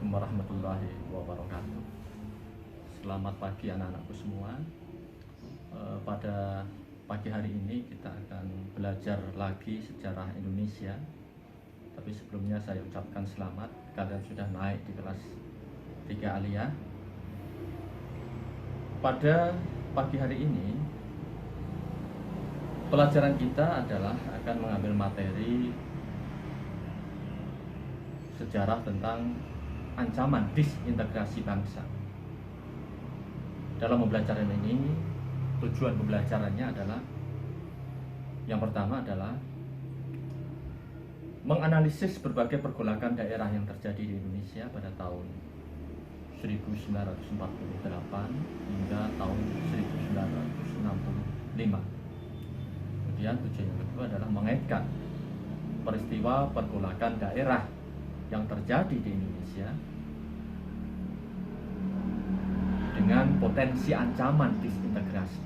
Assalamualaikum warahmatullahi wabarakatuh. Selamat pagi anak-anakku semua. Pada pagi hari ini kita akan belajar lagi sejarah Indonesia. Tapi sebelumnya saya ucapkan selamat, kalian sudah naik di kelas 3 aliyah. Pada pagi hari ini pelajaran kita adalah akan mengambil materi sejarah tentang ancaman disintegrasi bangsa. Dalam pembelajaran ini, tujuan pembelajarannya adalah yang pertama adalah menganalisis berbagai pergolakan daerah yang terjadi di Indonesia pada tahun 1948 hingga tahun 1965. Kemudian tujuan yang kedua adalah mengaitkan peristiwa pergolakan daerah yang terjadi di Indonesia dengan potensi ancaman disintegrasi.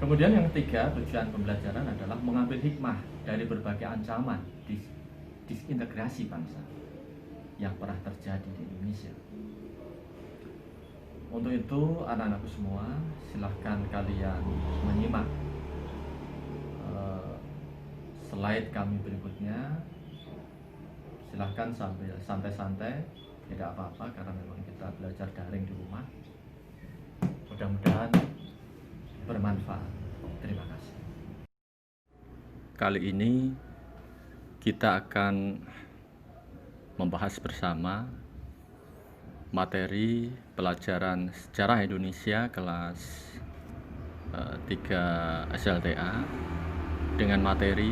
Kemudian yang ketiga, tujuan pembelajaran adalah mengambil hikmah dari berbagai ancaman disintegrasi bangsa yang pernah terjadi di Indonesia. Untuk itu, anak-anakku semua, silahkan kalian menyimak slide kami berikutnya. Silahkan sambil santai-santai, tidak apa-apa karena memang kita belajar daring di rumah. Mudah-mudahan bermanfaat. Terima kasih. Kali ini kita akan membahas bersama materi pelajaran sejarah Indonesia kelas 3 SLTA dengan materi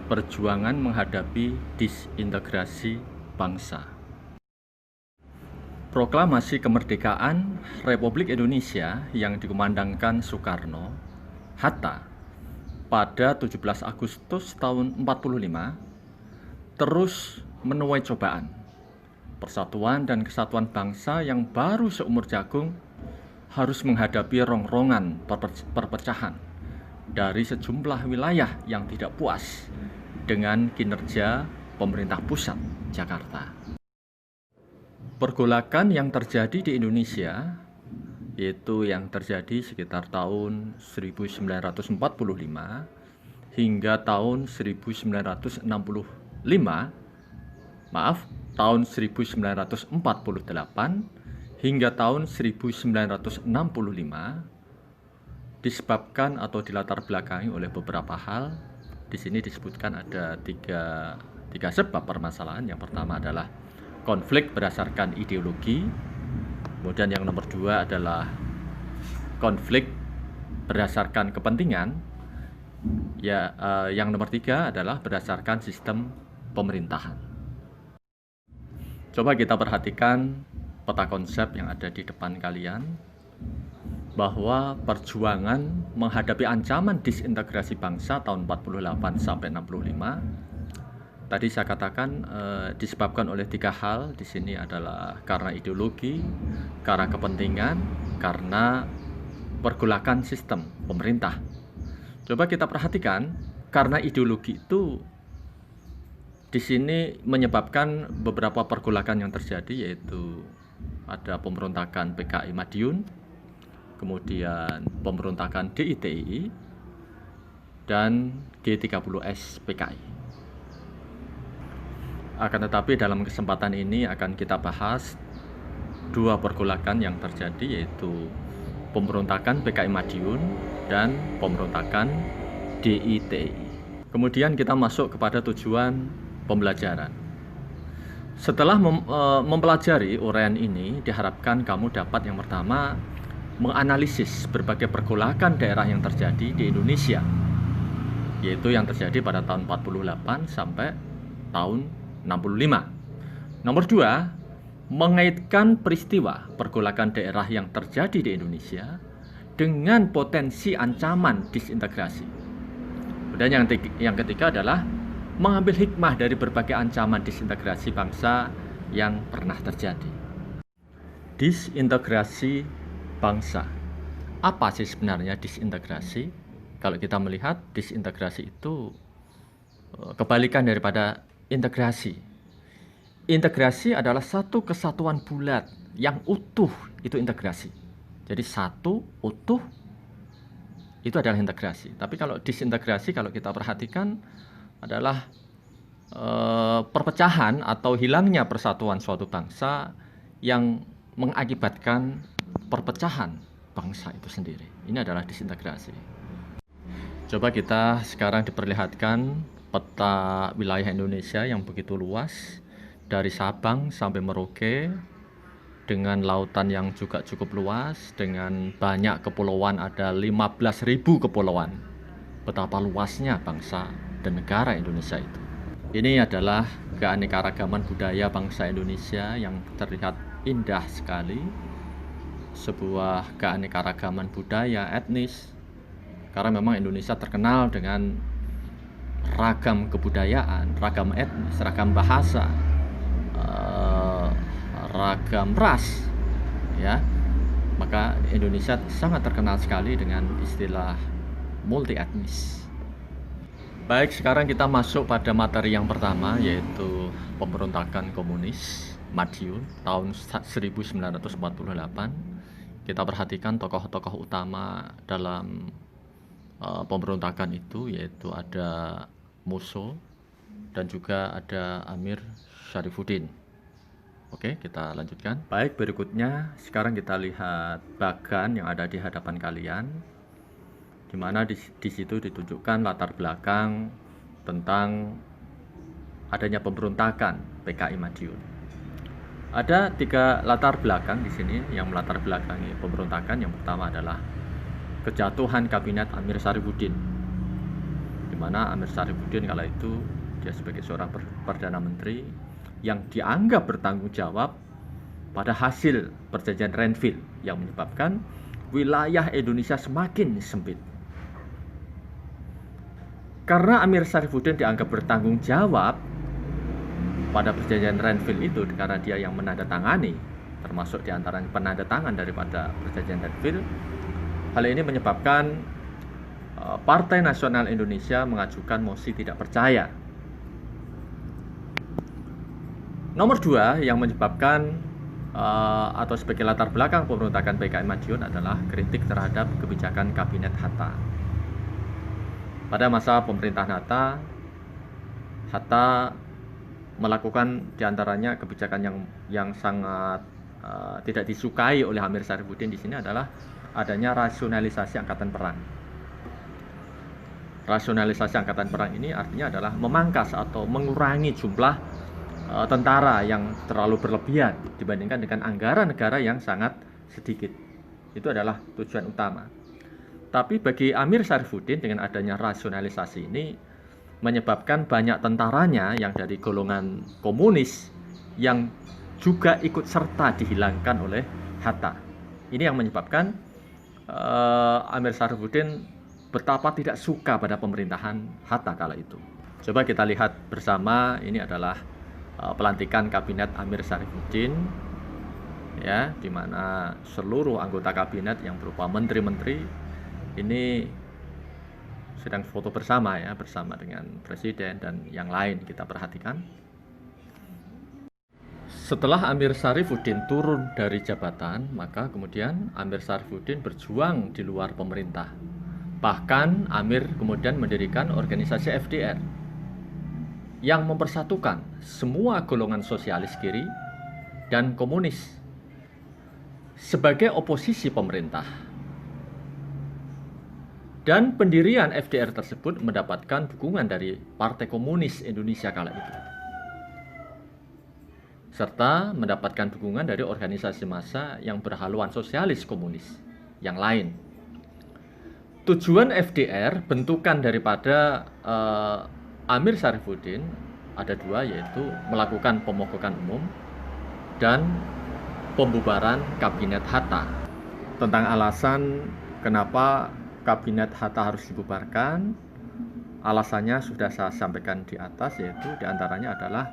perjuangan menghadapi disintegrasi bangsa. Proklamasi kemerdekaan Republik Indonesia yang dikumandangkan Soekarno-Hatta pada 17 Agustus tahun 45 terus menuai cobaan. Persatuan dan kesatuan bangsa yang baru seumur jagung harus menghadapi rongrongan perpecahan dari sejumlah wilayah yang tidak puas dengan kinerja pemerintah pusat Jakarta. Pergolakan yang terjadi di Indonesia, yaitu yang terjadi sekitar tahun 1945 hingga tahun 1968 hingga tahun 1965 disebabkan atau dilatar belakangi oleh beberapa hal. Di sini disebutkan ada tiga sebab permasalahan. Yang pertama adalah konflik berdasarkan ideologi. Kemudian yang nomor dua adalah konflik berdasarkan kepentingan. Yang nomor tiga adalah berdasarkan sistem pemerintahan. Coba kita perhatikan peta konsep yang ada di depan kalian, bahwa perjuangan menghadapi ancaman disintegrasi bangsa tahun 48 sampai 65 tadi saya katakan disebabkan oleh tiga hal. Di sini adalah karena ideologi, karena kepentingan, karena pergolakan sistem pemerintah. Coba kita perhatikan, karena ideologi itu di sini menyebabkan beberapa pergolakan yang terjadi, yaitu ada pemberontakan PKI Madiun, kemudian pemberontakan DITII, dan G30S PKI. Akan tetapi dalam kesempatan ini akan kita bahas dua pergolakan yang terjadi, yaitu pemberontakan PKI Madiun dan pemberontakan DITII. Kemudian kita masuk kepada tujuan pembelajaran. Setelah mempelajari uraian ini, diharapkan kamu dapat yang pertama menganalisis berbagai pergolakan daerah yang terjadi di Indonesia, yaitu yang terjadi pada tahun 48 sampai tahun 65. Nomor dua, mengaitkan peristiwa pergolakan daerah yang terjadi di Indonesia dengan potensi ancaman disintegrasi. Dan yang ketiga adalah mengambil hikmah dari berbagai ancaman disintegrasi bangsa yang pernah terjadi. Disintegrasi bangsa. Apa sih sebenarnya disintegrasi? Kalau kita melihat, disintegrasi itu kebalikan daripada integrasi. Integrasi adalah satu kesatuan bulat yang utuh, itu integrasi. Jadi satu utuh itu adalah integrasi. Tapi kalau disintegrasi, kalau kita perhatikan adalah perpecahan atau hilangnya persatuan suatu bangsa yang mengakibatkan perpecahan bangsa itu sendiri. Ini adalah disintegrasi. Coba kita sekarang diperlihatkan peta wilayah Indonesia yang begitu luas, dari Sabang sampai Merauke, dengan lautan yang juga cukup luas, dengan banyak kepulauan, ada 15.000 kepulauan. Betapa luasnya bangsa dan negara Indonesia itu. Ini adalah keanekaragaman budaya bangsa Indonesia yang terlihat indah sekali. Sebuah keanekaragaman budaya etnis, karena memang Indonesia terkenal dengan ragam kebudayaan, ragam etnis, ragam bahasa, ragam ras, ya. Maka Indonesia sangat terkenal sekali dengan istilah multi etnis. Baik, sekarang kita masuk pada materi yang pertama, yaitu pemberontakan komunis Madiun tahun 1948. Kita perhatikan tokoh-tokoh utama dalam pemberontakan itu, yaitu ada Musso dan juga ada Amir Syarifuddin. Oke, kita lanjutkan. Baik, berikutnya sekarang kita lihat bagan yang ada di hadapan kalian, di mana di situ ditunjukkan latar belakang tentang adanya pemberontakan PKI Madiun. Ada 3 latar belakang di sini yang melatar belakangi pemberontakan. Yang pertama adalah kejatuhan kabinet Amir Syarifuddin, di mana Amir Syarifuddin kala itu dia sebagai seorang perdana menteri yang dianggap bertanggung jawab pada hasil perjanjian Renville yang menyebabkan wilayah Indonesia semakin sempit. Karena Amir Syarifuddin dianggap bertanggung jawab pada perjanjian Renville itu, karena dia yang menandatangani, termasuk diantara penandatangan daripada perjanjian Renville, hal ini menyebabkan Partai Nasional Indonesia mengajukan mosi tidak percaya. Nomor 2 yang menyebabkan atau sebagai latar belakang pemberontakan PKI Madiun adalah kritik terhadap kebijakan Kabinet Hatta. Pada masa pemerintahan Hatta melakukan diantaranya kebijakan yang sangat tidak disukai oleh Amir Syarifuddin di sini adalah adanya rasionalisasi angkatan perang. Rasionalisasi angkatan perang ini artinya adalah memangkas atau mengurangi jumlah tentara yang terlalu berlebihan dibandingkan dengan anggaran negara yang sangat sedikit. Itu adalah tujuan utama. Tapi bagi Amir Syarifuddin, dengan adanya rasionalisasi ini menyebabkan banyak tentaranya yang dari golongan komunis yang juga ikut serta dihilangkan oleh Hatta. Ini yang menyebabkan Amir Syarifuddin betapa tidak suka pada pemerintahan Hatta kala itu. Coba kita lihat bersama, ini adalah pelantikan kabinet Amir Syarifuddin, ya, di mana seluruh anggota kabinet yang berupa menteri-menteri ini sedang foto bersama, ya, bersama dengan presiden dan yang lain. Kita perhatikan. Setelah Amir Syarifuddin turun dari jabatan, maka kemudian Amir Syarifuddin berjuang di luar pemerintah. Bahkan Amir kemudian mendirikan organisasi FDR yang mempersatukan semua golongan sosialis kiri dan komunis sebagai oposisi pemerintah. Dan pendirian FDR tersebut mendapatkan dukungan dari Partai Komunis Indonesia kala itu, serta mendapatkan dukungan dari organisasi massa yang berhaluan sosialis komunis yang lain. Tujuan FDR, bentukan daripada Amir Syarifuddin, ada 2, yaitu melakukan pemogokan umum dan pembubaran Kabinet Hatta. Tentang alasan kenapa Kabinet Hatta harus dibubarkan, alasannya sudah saya sampaikan di atas, yaitu diantaranya adalah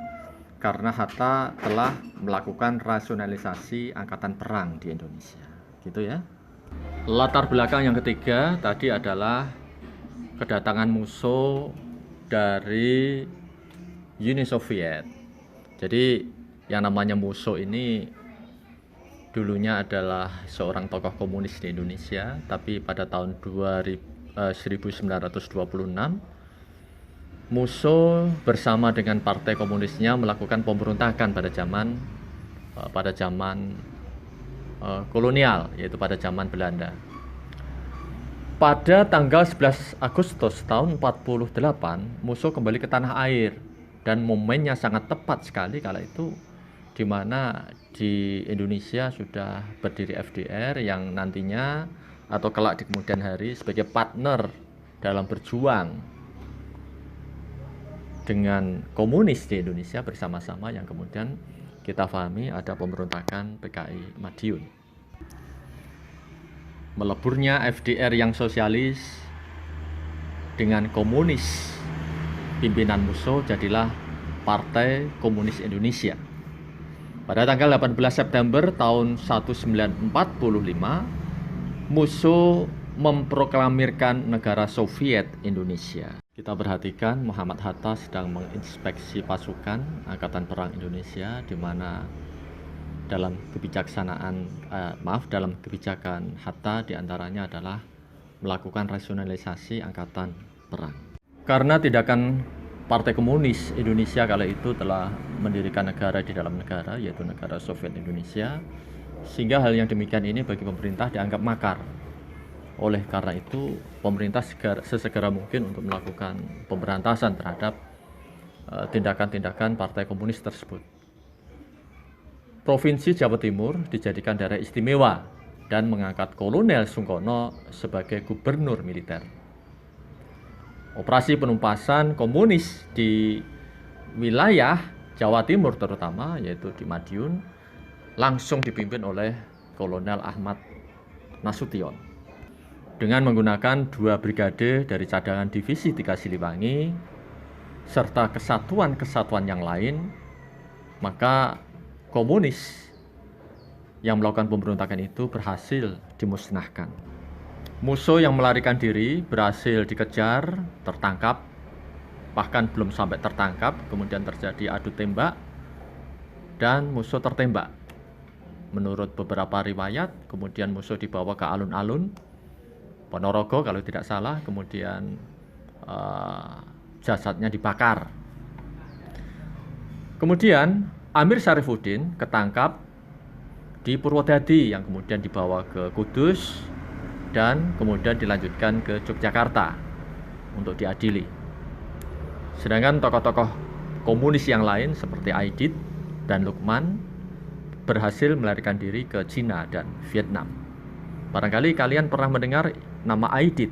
karena Hatta telah melakukan rasionalisasi angkatan perang di Indonesia, gitu ya. Latar belakang yang ketiga tadi adalah kedatangan Musso dari Uni Soviet. Jadi yang namanya Musso ini dulunya adalah seorang tokoh komunis di Indonesia, tapi pada tahun 1926 Musso bersama dengan partai komunisnya melakukan pemberontakan pada zaman kolonial, yaitu pada zaman Belanda. Pada tanggal 11 Agustus tahun 48, Musso kembali ke tanah air, dan momennya sangat tepat sekali kala itu, di mana di Indonesia sudah berdiri FDR yang nantinya atau kelak di kemudian hari sebagai partner dalam berjuang dengan komunis di Indonesia bersama-sama, yang kemudian kita pahami ada pemberontakan PKI Madiun. Meleburnya FDR yang sosialis dengan komunis pimpinan Musso jadilah Partai Komunis Indonesia. Pada tanggal 18 September tahun 1945, Musso memproklamirkan negara Soviet Indonesia. Kita perhatikan Muhammad Hatta sedang menginspeksi pasukan Angkatan Perang Indonesia, di mana dalam kebijakan Hatta diantaranya adalah melakukan rasionalisasi Angkatan Perang. Karena tindakan Partai Komunis Indonesia kala itu telah mendirikan negara di dalam negara, yaitu negara Soviet Indonesia, sehingga hal yang demikian ini bagi pemerintah dianggap makar. Oleh karena itu, pemerintah sesegera mungkin untuk melakukan pemberantasan terhadap tindakan-tindakan Partai Komunis tersebut. Provinsi Jawa Timur dijadikan daerah istimewa dan mengangkat Kolonel Sungkono sebagai gubernur militer. Operasi penumpasan komunis di wilayah Jawa Timur terutama, yaitu di Madiun, langsung dipimpin oleh Kolonel Ahmad Nasution dengan menggunakan 2 brigade dari cadangan divisi 3 Siliwangi serta kesatuan-kesatuan yang lain. Maka komunis yang melakukan pemberontakan itu berhasil dimusnahkan. Musso yang melarikan diri berhasil dikejar, tertangkap, bahkan belum sampai tertangkap, kemudian terjadi adu tembak, dan Musso tertembak. Menurut beberapa riwayat, kemudian Musso dibawa ke alun-alun Ponorogo kalau tidak salah, kemudian jasadnya dibakar. Kemudian Amir Syarifuddin ketangkap di Purwodadi, yang kemudian dibawa ke Kudus dan kemudian dilanjutkan ke Yogyakarta untuk diadili. Sedangkan tokoh-tokoh komunis yang lain seperti Aidit dan Lukman berhasil melarikan diri ke Cina dan Vietnam. Barangkali kalian pernah mendengar nama Aidit.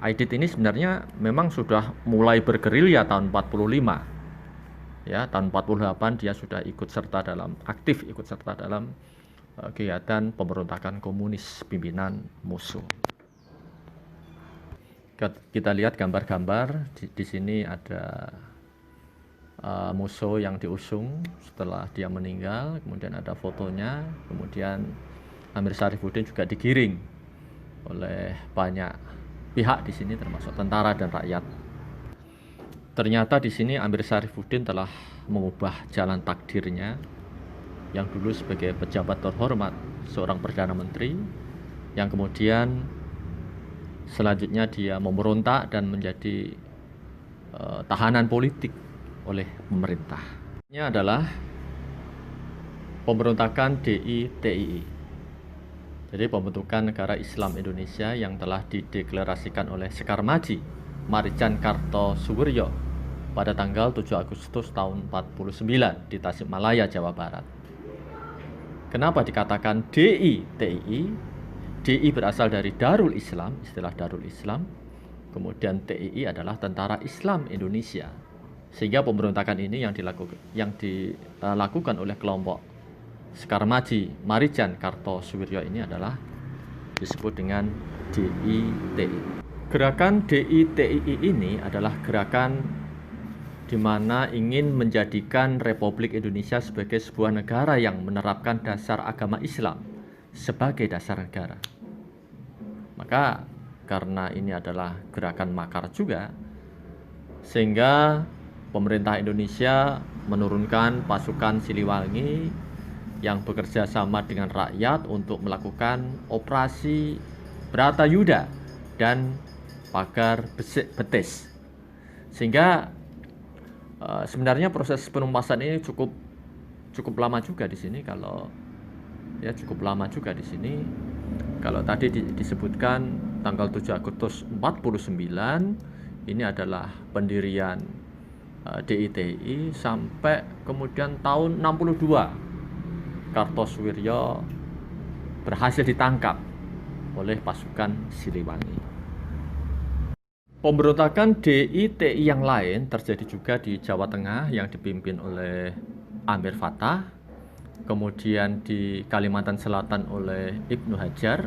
Aidit ini sebenarnya memang sudah mulai bergerilya tahun 45. Ya, tahun 48 dia sudah aktif ikut serta dalam kegiatan pemberontakan komunis pimpinan Musso. Kita lihat gambar-gambar di sini ada Musso yang diusung setelah dia meninggal, kemudian ada fotonya, kemudian Amir Syarifuddin juga digiring oleh banyak pihak di sini termasuk tentara dan rakyat. Ternyata di sini Amir Syarifuddin telah mengubah jalan takdirnya, yang dulu sebagai pejabat terhormat, seorang perdana menteri, yang kemudian selanjutnya dia memberontak dan menjadi tahanan politik oleh pemerintah. Ini adalah pemberontakan DITII. Jadi pembentukan negara Islam Indonesia yang telah dideklarasikan oleh Sekar Madi Marijan Kartosuwiryo pada tanggal 7 Agustus tahun 49 di Tasikmalaya, Jawa Barat. Kenapa dikatakan DITII? DI berasal dari Darul Islam, istilah Darul Islam. Kemudian TII adalah Tentara Islam Indonesia. Sehingga pemberontakan ini yang dilakukan oleh kelompok Sekar Madi Marijan Kartosuwiryo ini adalah disebut dengan DITII. Gerakan DITII ini adalah gerakan di mana ingin menjadikan Republik Indonesia sebagai sebuah negara yang menerapkan dasar agama Islam sebagai dasar negara. Maka karena ini adalah gerakan makar juga, sehingga pemerintah Indonesia menurunkan pasukan Siliwangi yang bekerja sama dengan rakyat untuk melakukan operasi Bratayuda dan Pagar Betis. Sehingga sebenarnya proses penumpasan ini cukup lama juga di sini. Kalau tadi disebutkan tanggal 7 Agustus 49 ini adalah pendirian DITI sampai kemudian tahun 62 Kartosoewirjo berhasil ditangkap oleh pasukan Siliwangi. Pemberontakan DITI yang lain terjadi juga di Jawa Tengah yang dipimpin oleh Amir Fattah, kemudian di Kalimantan Selatan oleh Ibnu Hajar,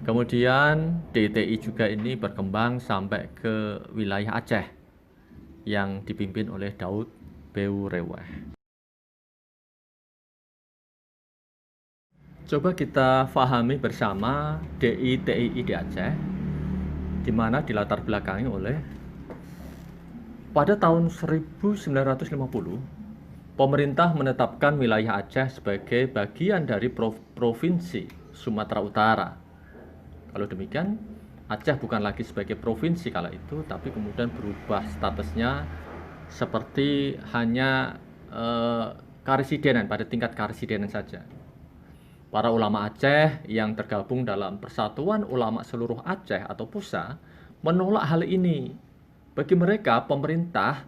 kemudian DITI juga ini berkembang sampai ke wilayah Aceh yang dipimpin oleh Daud Beu Reweh. Coba kita pahami bersama DITI di Aceh, di mana dilatar belakangi oleh pada tahun 1950 pemerintah menetapkan wilayah Aceh sebagai bagian dari provinsi Sumatera Utara. Kalau demikian, Aceh bukan lagi sebagai provinsi kala itu, tapi kemudian berubah statusnya seperti hanya karesidenan, pada tingkat karesidenan saja. Para ulama Aceh yang tergabung dalam Persatuan Ulama Seluruh Aceh atau PUSA menolak hal ini. Bagi mereka, pemerintah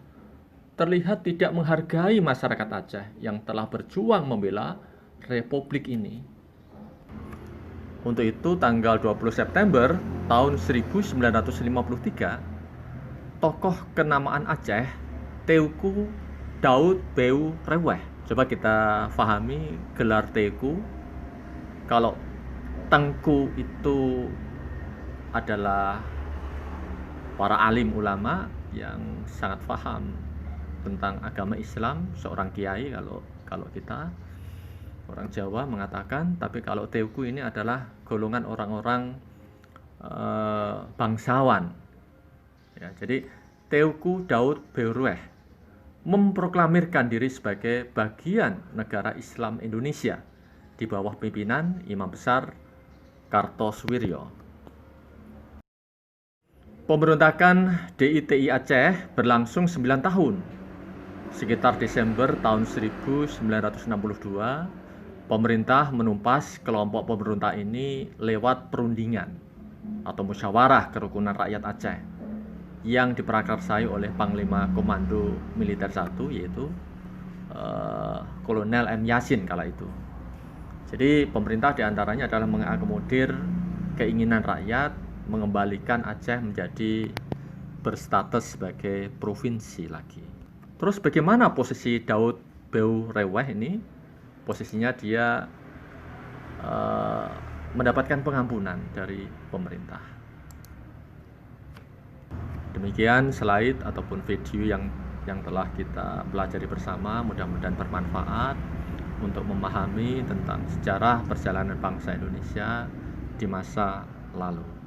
terlihat tidak menghargai masyarakat Aceh yang telah berjuang membela republik ini. Untuk itu, tanggal 20 September tahun 1953, tokoh kenamaan Aceh, Teuku Daud Beu Reweh. Coba kita pahami gelar Teuku. Kalau Tengku itu adalah para alim ulama yang sangat paham tentang agama Islam, seorang kiai kalau kita orang Jawa mengatakan. Tapi kalau Teuku ini adalah golongan orang-orang bangsawan. Ya, jadi Teuku Daud Beu Reweh memproklamirkan diri sebagai bagian negara Islam Indonesia di bawah pimpinan Imam Besar Kartosoewirjo. Pemberontakan DITI Aceh berlangsung 9 tahun. Sekitar Desember tahun 1962, pemerintah menumpas kelompok pemberontak ini lewat perundingan atau musyawarah kerukunan rakyat Aceh yang diprakarsai oleh Panglima Komando Militer 1, yaitu Kolonel M. Yasin kala itu. Jadi pemerintah diantaranya adalah mengakomodir keinginan rakyat mengembalikan Aceh menjadi berstatus sebagai provinsi lagi. Terus bagaimana posisi Daud Beu Reweh ini? Posisinya dia mendapatkan pengampunan dari pemerintah. Demikian slide ataupun video yang telah kita pelajari bersama, mudah-mudahan bermanfaat untuk memahami tentang sejarah perjalanan bangsa Indonesia di masa lalu.